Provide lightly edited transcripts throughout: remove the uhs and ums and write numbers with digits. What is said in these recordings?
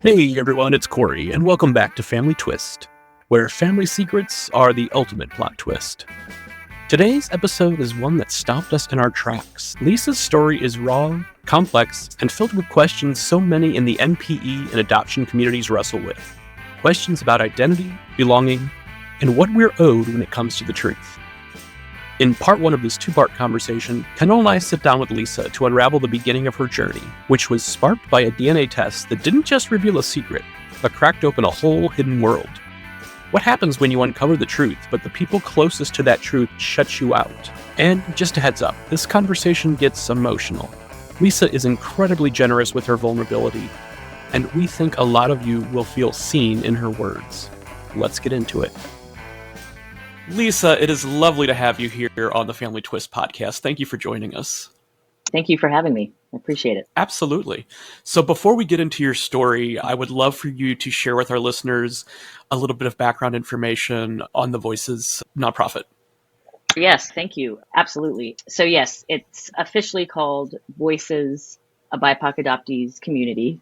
Hey everyone, it's Corey, and welcome back to Family Twist, where family secrets are the ultimate plot twist. Today's episode is one that stopped us in our tracks. Lisa's story is raw, complex, and filled with questions so many in the NPE and adoption communities wrestle with. Questions about identity, belonging, and what we're owed when it comes to the truth. In part one of this two-part conversation, Kendall and I sit down with Lisa to unravel the beginning of her journey, which was sparked by a DNA test that didn't just reveal a secret, but cracked open a whole hidden world. What happens when you uncover the truth, but the people closest to that truth shut you out? And just a heads up, this conversation gets emotional. Lisa is incredibly generous with her vulnerability, and we think a lot of you will feel seen in her words. Let's get into it. Lisa, it is lovely to have you here on the Family Twist podcast. Thank you for joining us. Thank you for having me. I appreciate it. Absolutely. So before we get into your story, I would love for you to share with our listeners a little bit of background information on the Voices nonprofit. Yes, thank you. Absolutely. So yes, it's officially called Voices, a BIPOC Adoptees Community.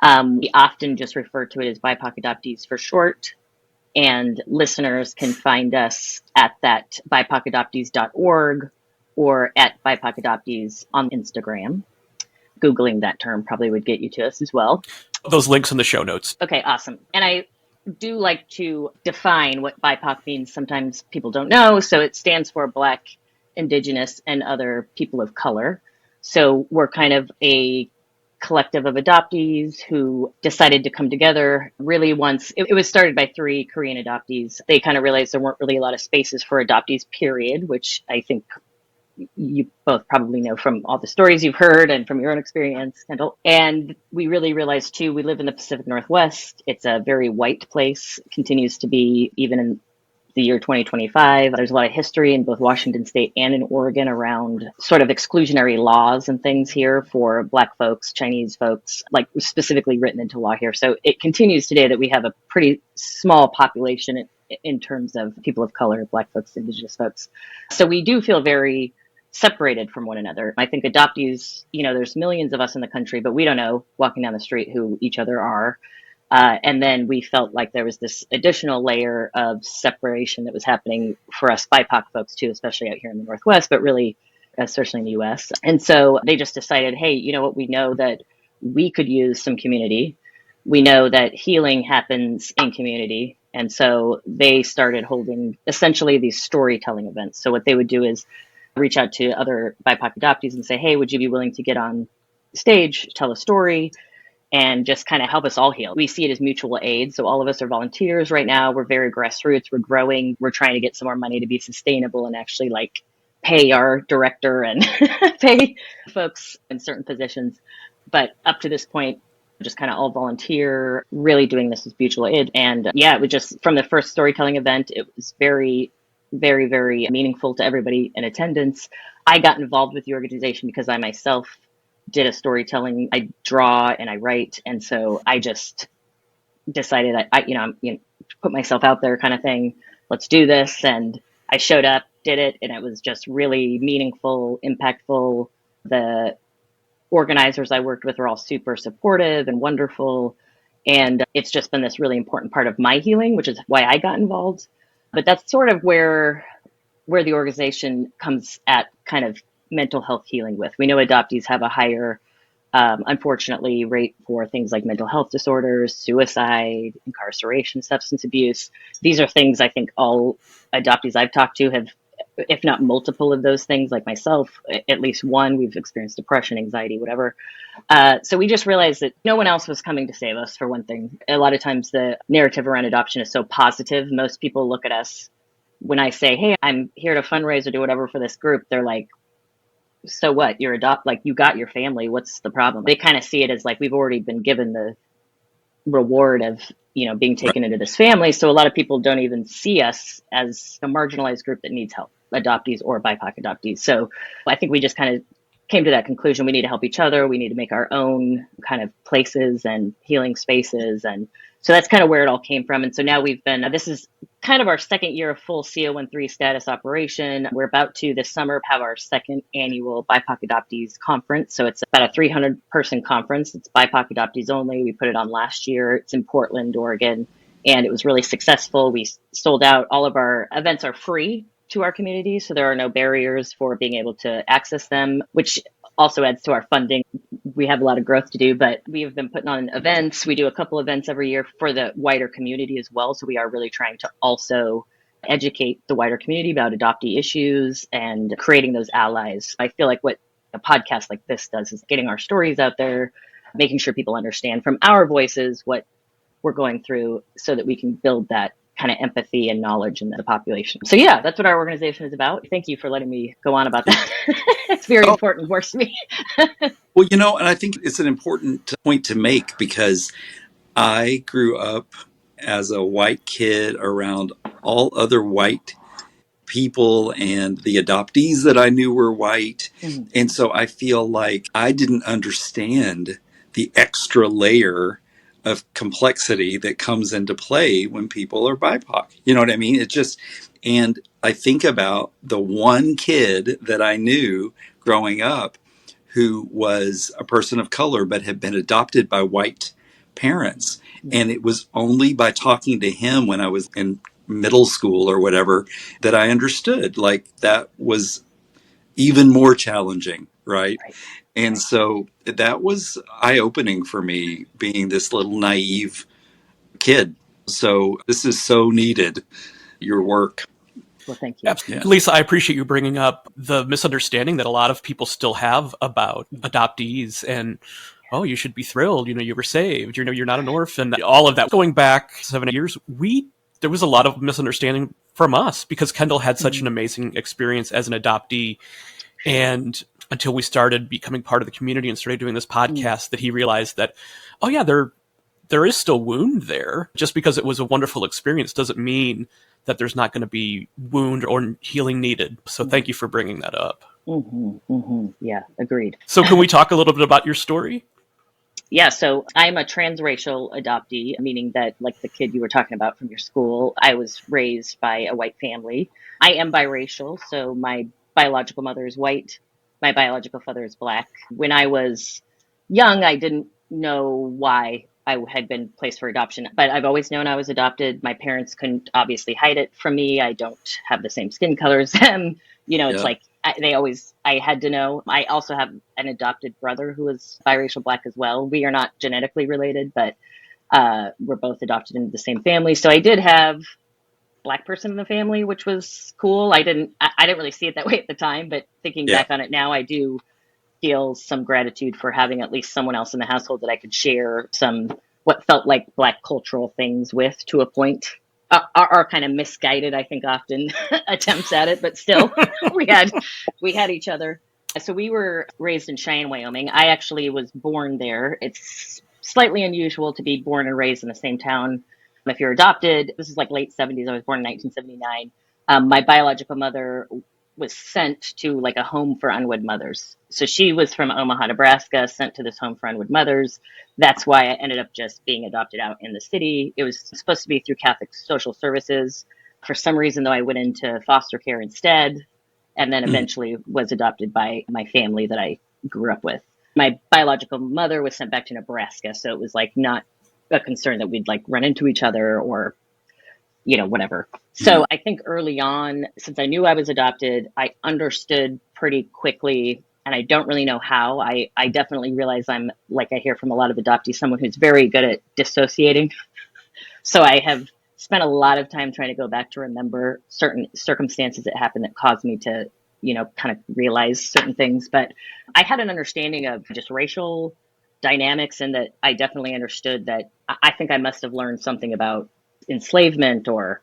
We often just refer to it as BIPOC Adoptees for short. And listeners can find us at that bipocadoptees.org or at BIPOC Adoptees on Instagram. Googling that term probably would get you to us as well. Those links in the show notes. Okay, awesome. And I do like to define what BIPOC means. Sometimes people don't know. So it stands for Black, Indigenous, and other people of color. So we're kind of a collective of adoptees who decided to come together really once. It was started by 3 Korean adoptees. They kind of realized there weren't really a lot of spaces for adoptees, period, which I think you both probably know from all the stories you've heard and from your own experience, Kendall. And we really realized too, we live in the Pacific Northwest. It's a very white place, continues to be even in the year 2025. There's a lot of history in both Washington State and in Oregon around sort of exclusionary laws and things here for Black folks, Chinese folks, like specifically written into law here. So it continues today that we have a pretty small population in terms of people of color, Black folks, Indigenous folks. So we do feel very separated from one another. I think adoptees, there's millions of us in the country, but we don't know walking down the street who each other are. And then we felt like there was this additional layer of separation that was happening for us BIPOC folks too, especially out here in the Northwest, but really especially in the US. And so they just decided, hey, you know what, we know that we could use some community. We know that healing happens in community. And so they started holding essentially these storytelling events. So what they would do is reach out to other BIPOC adoptees and say, hey, would you be willing to get on stage, tell a story, and just kind of help us all heal. We see it as mutual aid. So all of us are volunteers right now. We're very grassroots. We're growing. We're trying to get some more money to be sustainable and actually pay our director and pay folks in certain positions. But up to this point, just kind of all volunteer, really doing this as mutual aid. And it was just from the first storytelling event, it was very, very, very meaningful to everybody in attendance. I got involved with the organization because I myself did a storytelling. I draw and I write. And so I just decided I'm put myself out there kind of thing. Let's do this. And I showed up, did it. And it was just really meaningful, impactful. The organizers I worked with were all super supportive and wonderful. And it's just been this really important part of my healing, which is why I got involved. But that's sort of where the organization comes at kind of mental health healing with. We know adoptees have a higher, unfortunately, rate for things like mental health disorders, suicide, incarceration, substance abuse. These are things I think all adoptees I've talked to have, if not multiple of those things, like myself, at least one, we've experienced depression, anxiety, whatever. So we just realized that no one else was coming to save us, for one thing. A lot of times the narrative around adoption is so positive. Most people look at us when I say, hey, I'm here to fundraise or do whatever for this group. They're like, so what? You're you got your family. What's the problem? They kind of see it as like we've already been given the reward of, being taken into this family. So a lot of people don't even see us as a marginalized group that needs help, adoptees or BIPOC adoptees. So I think we just kind of came to that conclusion. We need to help each other. We need to make our own kind of places and healing spaces. And so that's kind of where it all came from. And so now this is kind of our second year of full CO13 status operation. We're about to this summer have our second annual BIPOC Adoptees Conference. So it's about a 300 person conference. It's BIPOC adoptees only. We put it on last year. It's in Portland, Oregon, and it was really successful. We sold out. All of our events are free to our community, so there are no barriers for being able to access them, which also adds to our funding. We have a lot of growth to do, but we have been putting on events. We do a couple events every year for the wider community as well. So we are really trying to also educate the wider community about adoptee issues and creating those allies. I feel like what a podcast like this does is getting our stories out there, making sure people understand from our voices what we're going through so that we can build that kind of empathy and knowledge in the population. So yeah, that's what our organization is about. Thank you for letting me go on about that. It's very important work to me. Well, and I think it's an important point to make because I grew up as a white kid around all other white people, and the adoptees that I knew were white. Mm-hmm. And so I feel like I didn't understand the extra layer of complexity that comes into play when people are BIPOC. You know what I mean? And I think about the one kid that I knew growing up who was a person of color but had been adopted by white parents. And it was only by talking to him when I was in middle school or whatever that I understood like that was even more challenging, right? And so that was eye-opening for me, being this little naive kid. So this is so needed, your work. Well, thank you. Yeah. Lisa, I appreciate you bringing up the misunderstanding that a lot of people still have about adoptees and, oh, you should be thrilled, you were saved, you're not an orphan. All of that. Going back 7 years, there was a lot of misunderstanding from us because Kendall had such an amazing experience as an adoptee. And until we started becoming part of the community and started doing this podcast, that he realized that, oh yeah, there is still wound there. Just because it was a wonderful experience doesn't mean that there's not going to be wound or healing needed. So thank you for bringing that up. Yeah, agreed. So can we talk a little bit about your story? Yeah, so I'm a transracial adoptee, meaning that, like the kid you were talking about from your school, I was raised by a white family. I am biracial, so my biological mother is white. My biological father is Black. When I was young, I didn't know why I had been placed for adoption, but I've always known I was adopted. My parents couldn't obviously hide it from me. I don't have the same skin color as them. It's like I had to know. I also have an adopted brother who is biracial Black as well. We are not genetically related, but we're both adopted into the same family. So I did have Black person in the family, which was cool. I didn't really see it that way at the time, but thinking back on it now, I do feel some gratitude for having at least someone else in the household that I could share some what felt like Black cultural things with to a point. Our kind of misguided, I think, often attempts at it, but still, we had each other. So we were raised in Cheyenne, Wyoming. I actually was born there. It's slightly unusual to be born and raised in the same town. If you're adopted, this is like late 70s. I was born in 1979. My biological mother was sent to like a home for unwed mothers. So she was from Omaha, Nebraska, sent to this home for unwed mothers. That's why I ended up just being adopted out in the city. It was supposed to be through Catholic Social Services. For some reason, though, I went into foster care instead, and then eventually was adopted by my family that I grew up with. My biological mother was sent back to Nebraska, so it was like not a concern that we'd like run into each other or whatever. So I think early on, since I knew I was adopted, I understood pretty quickly, and I don't really know how. I definitely realize I'm, like I hear from a lot of adoptees, someone who's very good at dissociating. So I have spent a lot of time trying to go back to remember certain circumstances that happened that caused me to, kind of realize certain things. But I had an understanding of just racial dynamics, and that I definitely understood that I think I must have learned something about enslavement or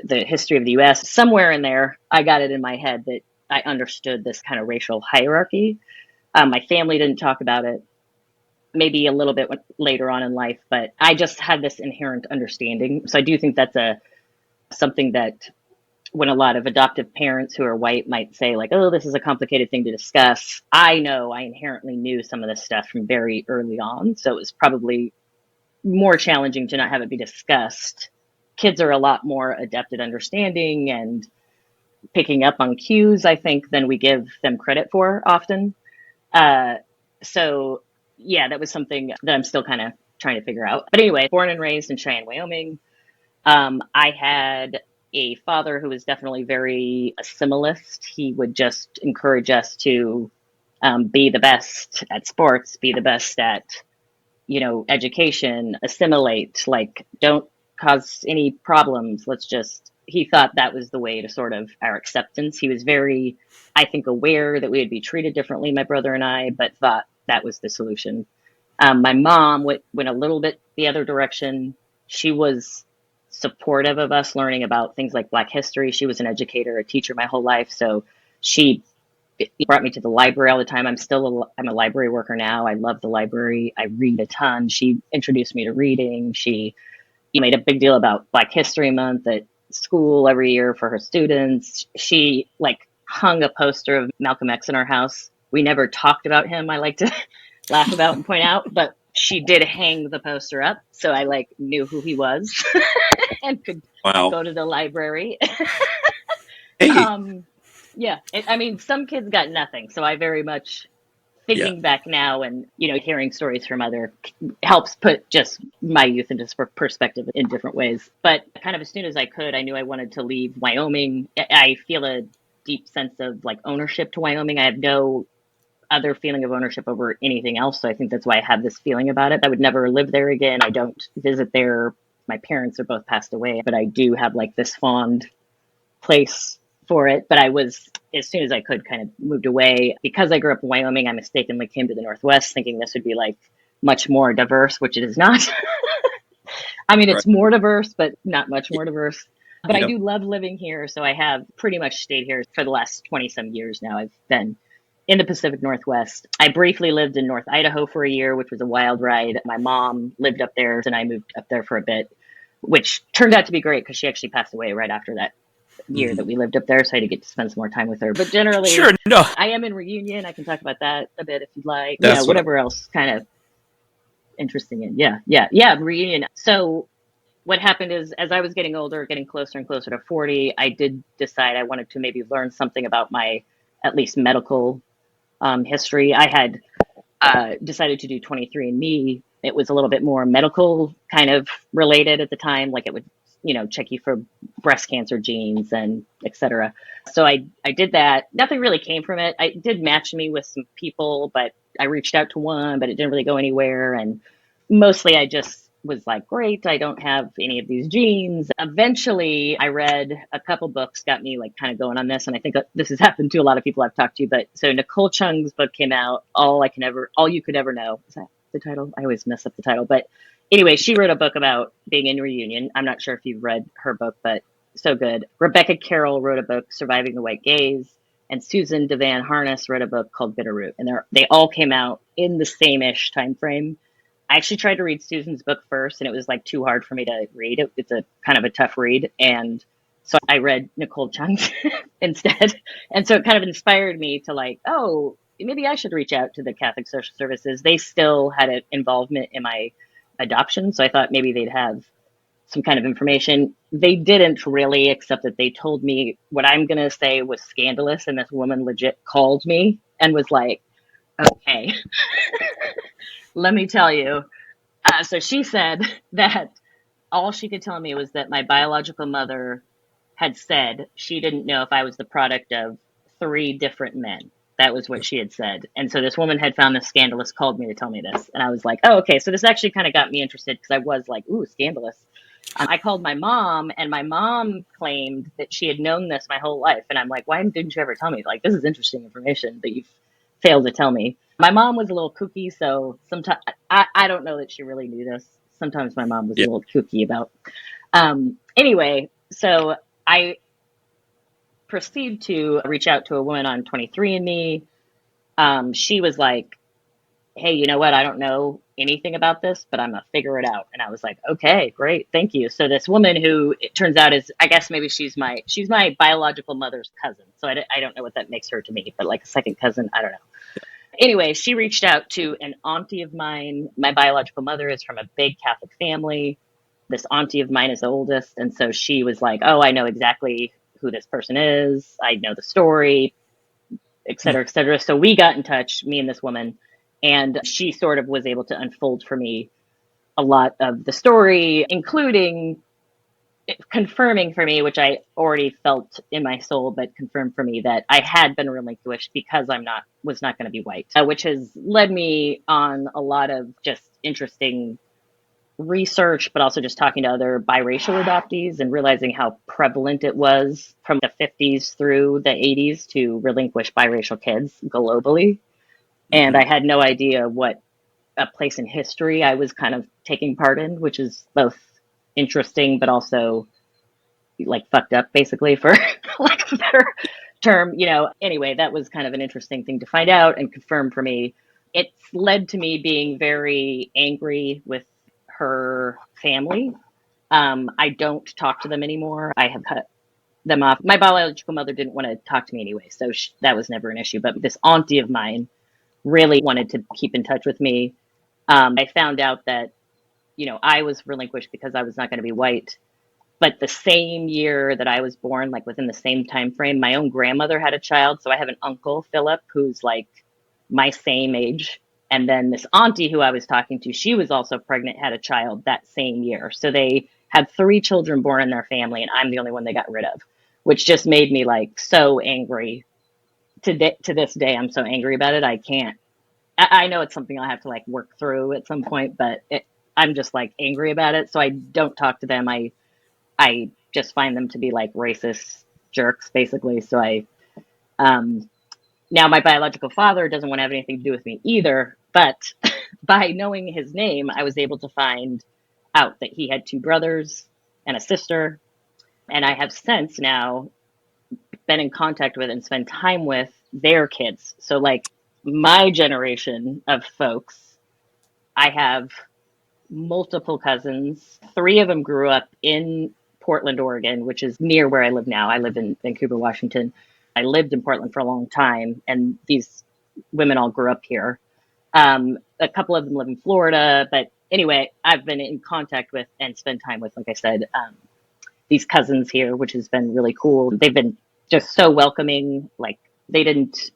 the history of the U.S. Somewhere in there, I got it in my head that I understood this kind of racial hierarchy. My family didn't talk about it, maybe a little bit later on in life, but I just had this inherent understanding. So I do think that's something that when a lot of adoptive parents who are white might say like, oh, this is a complicated thing to discuss, I know I inherently knew some of this stuff from very early on. So it was probably more challenging to not have it be discussed. Kids are a lot more adept at understanding and picking up on cues, I think, than we give them credit for often. Uh, so yeah, that was something that I'm still kind of trying to figure out. But anyway, born and raised in Cheyenne, Wyoming. I had a father who was definitely very assimilalist. He would just encourage us to be the best at sports, be the best at, education, assimilate, like don't cause any problems. He thought that was the way to sort of our acceptance. He was very, I think, aware that we would be treated differently, my brother and I, but thought that was the solution. My mom went a little bit the other direction. She was supportive of us learning about things like Black history. She was an educator, a teacher my whole life. So she brought me to the library all the time. I'm a library worker now. I love the library. I read a ton. She introduced me to reading. She made a big deal about Black History Month at school every year for her students. She like hung a poster of Malcolm X in our house. We never talked about him, I like to laugh about and point out, but she did hang the poster up. So I like knew who he was and could Wow. go to the library. Hey, um, yeah, I mean, some kids got nothing. So I very much yeah. thinking back now and, hearing stories from other helps put just my youth into perspective in different ways. But kind of as soon as I could, I knew I wanted to leave Wyoming. I feel a deep sense of like ownership to Wyoming. I have no other feeling of ownership over anything else. So I think that's why I have this feeling about it. I would never live there again. I don't visit there. My parents are both passed away, but I do have like this fond place for it. But I was, as soon as I could, kind of moved away. Because I grew up in Wyoming, I mistakenly came to the Northwest thinking this would be like much more diverse, which it is not. I mean, Right. it's more diverse, but not much more diverse. But I Yep. do love living here. So I have pretty much stayed here for the last 20 some years now. I've been in the Pacific Northwest. I briefly lived in North Idaho for a year, which was a wild ride. My mom lived up there and I moved up there for a bit, which turned out to be great because she actually passed away right after that year Mhm. that we lived up there. So I had to get to spend some more time with her. But generally, Sure, no. I am in Reunion. I can talk about that a bit if you'd like. That's what Whatever else kind of interesting. Yeah, Reunion. So what happened is, as I was getting older, getting closer and closer to 40, I did decide I wanted to maybe learn something about my at least medical history. I had decided to do 23andMe. It was a little bit more medical kind of related at the time. Like it would, check you for breast cancer genes and et cetera. So I did that. Nothing really came from it. I did match me with some people, but I reached out to one, but it didn't really go anywhere. And mostly I just was like, great, I don't have any of these genes. Eventually, I read a couple books, got me like kind of going on this. And I think this has happened to a lot of people I've talked to. But so Nicole Chung's book came out, All You Could Ever Know. Is that the title? I always mess up the title. But anyway, she wrote a book about being in Reunion. I'm not sure if you've read her book, but so good. Rebecca Carroll wrote a book, Surviving the White Gaze. And Susan Devan Harness wrote a book called Bitterroot. And they all came out in the same-ish time frame. I actually tried to read Susan's book first, and it was like too hard for me to read. It's a kind of a tough read, and so I read Nicole Chung's instead. And so it kind of inspired me to like, oh, maybe I should reach out to the Catholic Social Services. They still had an involvement in my adoption, so I thought maybe they'd have some kind of information. They didn't really, except that they told me what I'm going to say was scandalous, and this woman legit called me and was like, okay, let me tell you. So she said that all she could tell me was that my biological mother had said she didn't know if I was the product of three different men. That was what she had said. And so this woman had found this scandalous, called me to tell me this. And I was like, oh, okay. So this actually kind of got me interested because I was like, ooh, scandalous. I called my mom, and my mom claimed that she had known this my whole life. And I'm like, why didn't you ever tell me? Like, this is interesting information that you've failed to tell me. My mom was a little kooky, so sometimes I don't know that she really knew this. Sometimes my mom was a Yeah. little kooky about. Anyway, so I proceed to reach out to a woman on 23andMe. She was like, hey, you know what? I don't know anything about this, but I'm gonna figure it out. And I was like, okay, great, thank you. So this woman, who it turns out is, I guess maybe she's my biological mother's cousin. So I don't know what that makes her to me, but like a second cousin, I don't know. Anyway, she reached out to an auntie of mine. My biological mother is from a big Catholic family. This auntie of mine is the oldest, and so she was like, oh, I know exactly who this person is. I know the story, et cetera, et cetera. So we got in touch, me and this woman, and she sort of was able to unfold for me a lot of the story, including confirming for me, which I already felt in my soul, but confirmed for me that I had been relinquished because was not going to be white, which has led me on a lot of just interesting research, but also just talking to other biracial adoptees and realizing how prevalent it was from the 50s through the 80s to relinquish biracial kids globally. And Mm-hmm. I had no idea what a place in history I was kind of taking part in, which is both interesting but also like fucked up, basically, for lack of a better term. Anyway, that was kind of an interesting thing to find out and confirm for me. It's led to me being very angry with her family. I don't talk to them anymore. I have cut them off. My biological mother didn't want to talk to me anyway, so that was never an issue. But this auntie of mine really wanted to keep in touch with me. I found out that, I was relinquished because I was not going to be white. But the same year that I was born, like within the same time frame, my own grandmother had a child. So I have an uncle, Philip, who's like my same age. And then this auntie who I was talking to, she was also pregnant, had a child that same year. So they had 3 children born in their family, and I'm the only one they got rid of, which just made me like so angry. To this day, I'm so angry about it. I can't. I know it's something I'll have to like work through at some point, but I'm just like angry about it. So I don't talk to them. I just find them to be like racist jerks, basically. So um, now my biological father doesn't want to have anything to do with me either. But by knowing his name, I was able to find out that he had 2 brothers and a sister. And I have since now been in contact with and spent time with their kids. So, like, my generation of folks, I have multiple cousins. 3 of them grew up in Portland, Oregon, which is near where I live now. I live in Vancouver, Washington. I lived in Portland for a long time, and these women all grew up here. A couple of them live in Florida, but anyway, I've been in contact with and spent time with, like I said, these cousins here, which has been really cool. They've been just so welcoming. Like, they didn't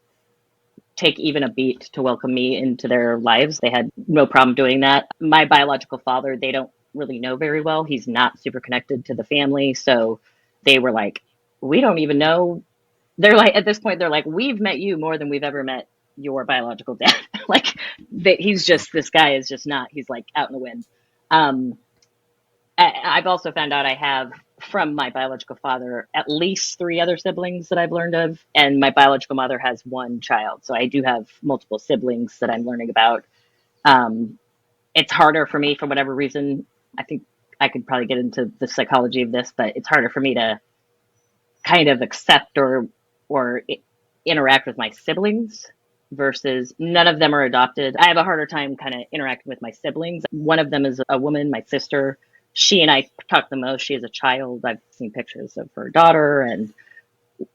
take even a beat to welcome me into their lives. They had no problem doing that. My biological father, they don't really know very well. He's not super connected to the family. So they were like, we don't even know. They're like, at this point, they're like, we've met you more than we've ever met your biological dad. Like, this guy is just not, he's like out in the wind. Um, I've also found out I have, from my biological father, at least 3 other siblings that I've learned of, and my biological mother has 1 child. So I do have multiple siblings that I'm learning about. Um, it's harder for me for whatever reason. I think I could probably get into the psychology of this, but it's harder for me to kind of accept or interact with my siblings versus none of them are adopted. I have a harder time kind of interacting with my siblings. One of them is a woman, my sister. She and I talk the most. She has a child. I've seen pictures of her daughter, and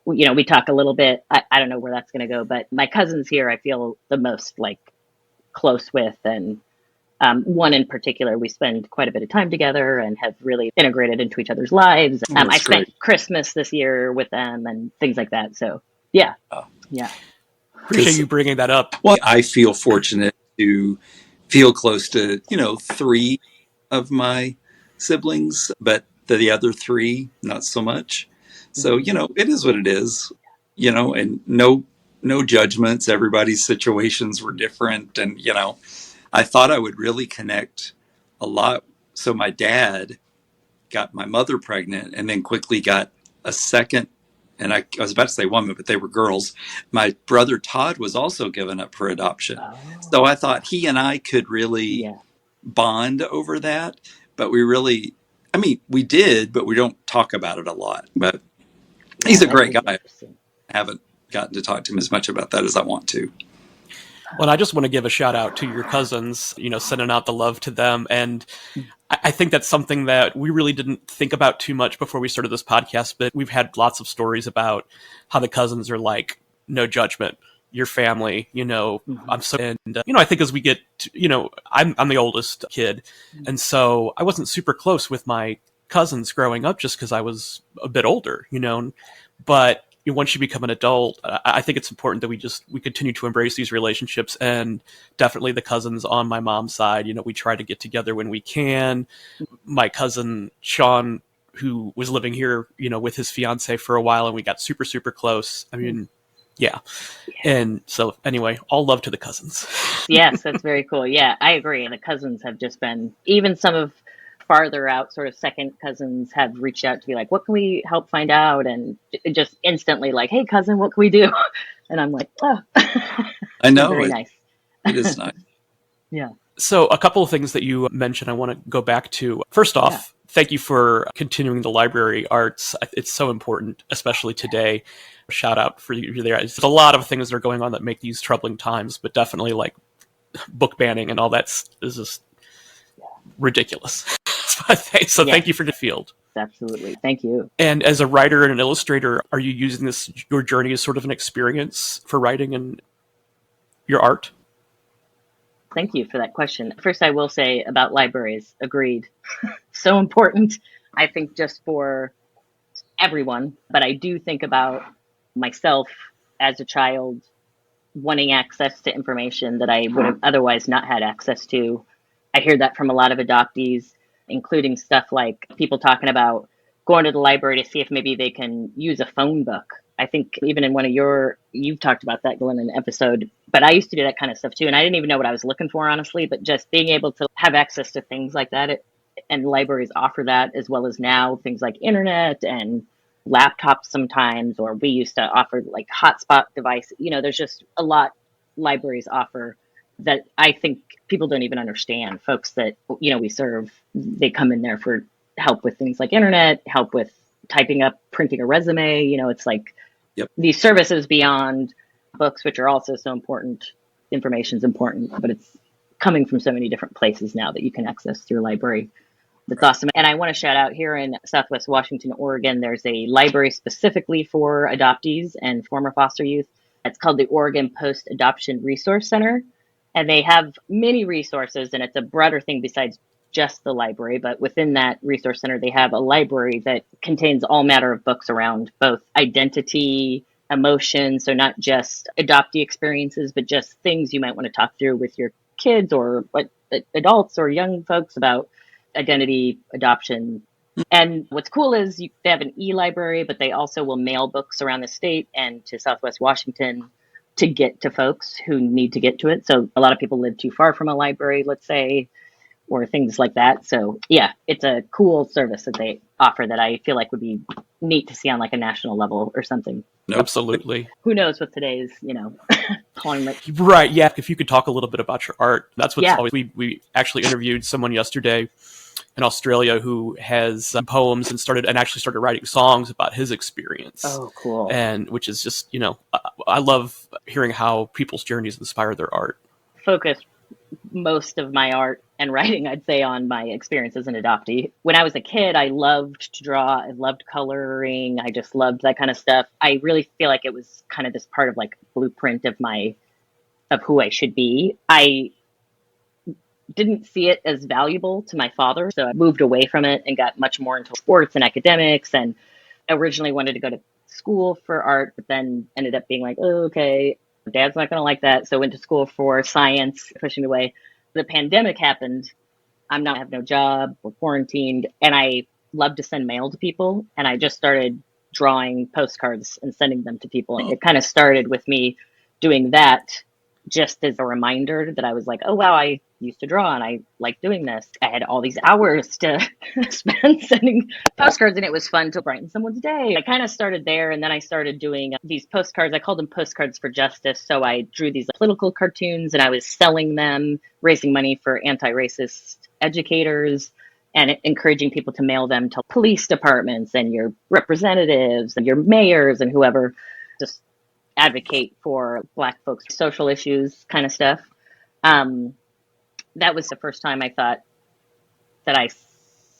we talk a little bit. I don't know where that's going to go, but my cousins here, I feel the most like close with, and one in particular, we spend quite a bit of time together and have really integrated into each other's lives. Oh, I that's spent great. Christmas this year with them and things like that. So yeah, Oh, yeah. Appreciate 'cause, you bringing that up. well, I feel fortunate to feel close to, 3 of my siblings, but the other 3, not so much. So, Mhm. it is what it is, and no judgments. Everybody's situations were different. And, I thought I would really connect a lot. So my dad got my mother pregnant and then quickly got a second. And I was about to say woman, but they were girls. My brother Todd was also given up for adoption. So Oh, I thought he and I could really yeah. bond over that. But we did, but we don't talk about it a lot. But he's Yeah, a that great is guy. I interesting. haven't gotten to talk to him as much about that as I want to. Well, I just want to give a shout out to your cousins, sending out the love to them. And I think that's something that we really didn't think about too much before we started this podcast, but we've had lots of stories about how the cousins are like, no judgment, your family, I'm so, and, I think as we get to, I'm the oldest kid. And so I wasn't super close with my cousins growing up just because I was a bit older, but once you become an adult, I think it's important that we continue to embrace these relationships, and definitely the cousins on my mom's side, we try to get together when we can. My cousin Sean, who was living here, with his fiance for a while, and we got super, super close. I mean, yeah. And so anyway, all love to the cousins. Yes, that's very cool. Yeah, I agree. And the cousins have just been, even some of farther out sort of second cousins have reached out to be like, what can we help find out? And just instantly like, hey cousin, what can we do? And I'm like, oh, I know. very nice. It is nice. Yeah. So a couple of things that you mentioned, I want to go back to. First off, thank you for continuing the library arts. It's so important, especially today. Shout out for you there. There's a lot of things that are going on that make these troubling times, but definitely like book banning and all that is just ridiculous. So thank you for the field. Absolutely. Thank you. And as a writer and an illustrator, are you using your journey as sort of an experience for writing and your art? Thank you for that question. First, I will say about libraries, agreed. So important, I think, just for everyone. But I do think about myself as a child wanting access to information that I would have otherwise not had access to. I hear that from a lot of adoptees, including stuff like people talking about going to the library to see if maybe they can use a phone book. I think even in you've talked about that, Glenn, in an episode, but I used to do that kind of stuff too. And I didn't even know what I was looking for, honestly, but just being able to have access to things like that. And libraries offer that, as well as now things like internet and laptops sometimes, or we used to offer like hotspot device. There's just a lot libraries offer that I think people don't even understand. Folks that, we serve, they come in there for help with things like internet, help with typing up, printing a resume. It's like these services beyond books, which are also so important. Information's important, but it's coming from so many different places now that you can access through library. That's awesome. And I want to shout out here in Southwest Washington, Oregon, there's a library specifically for adoptees and former foster youth. It's called the Oregon Post-Adoption Resource Center. And they have many resources, and it's a broader thing besides just the library. But within that resource center, they have a library that contains all manner of books around both identity, emotion, so not just adoptee experiences, but just things you might want to talk through with your kids or adults or young folks about identity, adoption. And what's cool is they have an e-library, but they also will mail books around the state and to Southwest Washington to get to folks who need to get to it. So a lot of people live too far from a library, let's say, or things like that. So yeah, it's a cool service that they offer that I feel like would be neat to see on like a national level or something. Nope. Absolutely. Who knows with today's, climate. Right. Yeah. If you could talk a little bit about your art, that's what's always, we actually interviewed someone yesterday in Australia who has poems and actually started writing songs about his experience. Oh, cool. And which is just, I love hearing how people's journeys inspire their art. Focus most of my art and writing, I'd say, on my experience as an adoptee. When I was a kid, I loved to draw. I loved coloring. I just loved that kind of stuff. I really feel like it was kind of this part of like blueprint of who I should be. I didn't see it as valuable to my father, so I moved away from it and got much more into sports and academics, and originally wanted to go to school for art, but then ended up being like, oh, okay, Dad's not going to like that. So went to school for science, pushing away. The pandemic happened. I have no job. We're quarantined. And I love to send mail to people. And I just started drawing postcards and sending them to people. And it kind of started with me doing that just as a reminder that I was like, oh, wow, I used to draw and I like doing this. I had all these hours to spend sending postcards, and it was fun to brighten someone's day. I kind of started there, and then I started doing these postcards. I called them postcards for justice. So I drew these political cartoons and I was selling them, raising money for anti-racist educators and encouraging people to mail them to police departments and your representatives and your mayors and whoever. Just advocate for Black folks' social issues kind of stuff. Um, that was the first time I thought that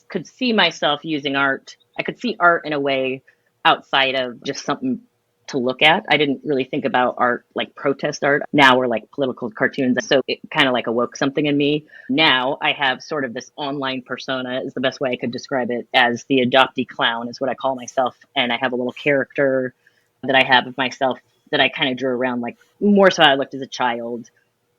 could see myself using art. I could see art in a way outside of just something to look at. I didn't really think about art like protest art now or like political cartoons. So it kind of like awoke something in me. Now I have sort of this online persona, is the best way I could describe it, as the adoptee clown, is what I call myself. And I have a little character that I have of myself that I kind of drew around, like more so I looked as a child.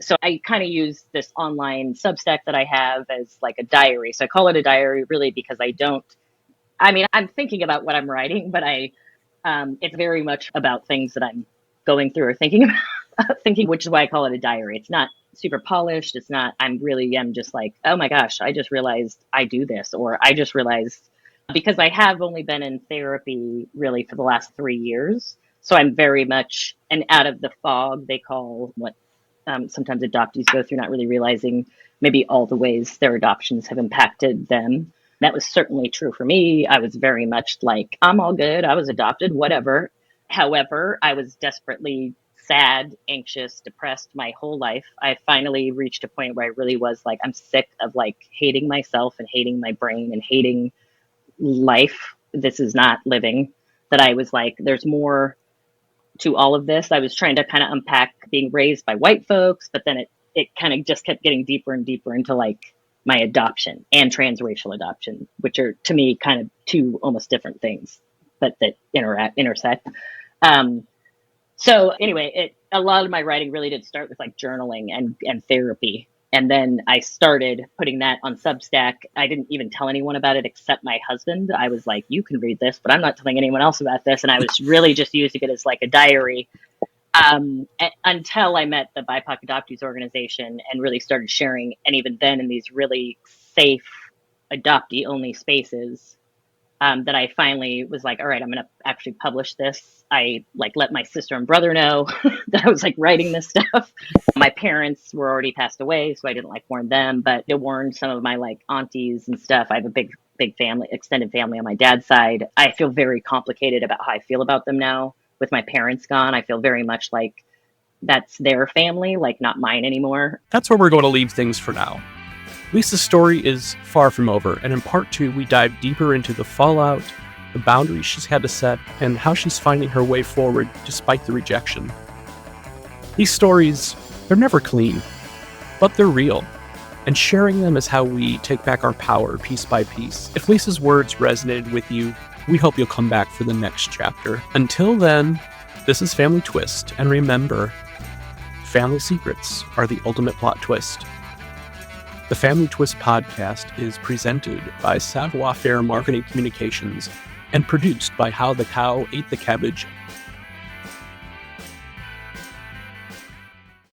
So I kind of use this online Substack that I have as like a diary. So I call it a diary really because I'm thinking about what I'm writing, but it's very much about things that I'm going through or thinking about, thinking, which is why I call it a diary. It's not super polished. It's not, I'm just like, oh my gosh, I just realized I do this, or I just realized, because I have only been in therapy really for the last 3 years. So I'm very much an out of the fog, they call what sometimes adoptees go through, not really realizing maybe all the ways their adoptions have impacted them. That was certainly true for me. I was very much like, I'm all good. I was adopted, whatever. However, I was desperately sad, anxious, depressed my whole life. I finally reached a point where I really was like, I'm sick of like hating myself and hating my brain and hating life. This is not living. That I was like, there's more to all of this. I was trying to kind of unpack being raised by white folks, but then it kind of just kept getting deeper and deeper into like my adoption and transracial adoption, which are to me kind of two almost different things, but that intersect. So anyway, a lot of my writing really did start with like journaling and therapy. And then I started putting that on Substack. I didn't even tell anyone about it except my husband. I was like, you can read this, but I'm not telling anyone else about this. And I was really just using it as like a diary until I met the BIPOC Adoptees organization and really started sharing. And even then, in these really safe adoptee only spaces, that I finally was like, all right, I'm going to actually publish this. I like let my sister and brother know that I was like writing this stuff. My parents were already passed away, so I didn't like warn them, but I warned some of my like aunties and stuff. I have a big family, extended family on my dad's side. I feel very complicated about how I feel about them now. With my parents gone, I feel very much like that's their family, like not mine anymore. That's where we're going to leave things for now. Lisa's story is far from over, and in part 2, we dive deeper into the fallout, the boundaries she's had to set, and how she's finding her way forward despite the rejection. These stories, they're never clean, but they're real, and sharing them is how we take back our power piece by piece. If Lisa's words resonated with you, we hope you'll come back for the next chapter. Until then, this is Family Twist, and remember, family secrets are the ultimate plot twist. The Family Twist podcast is presented by Savoir Faire Marketing Communications and produced by How the Cow Ate the Cabbage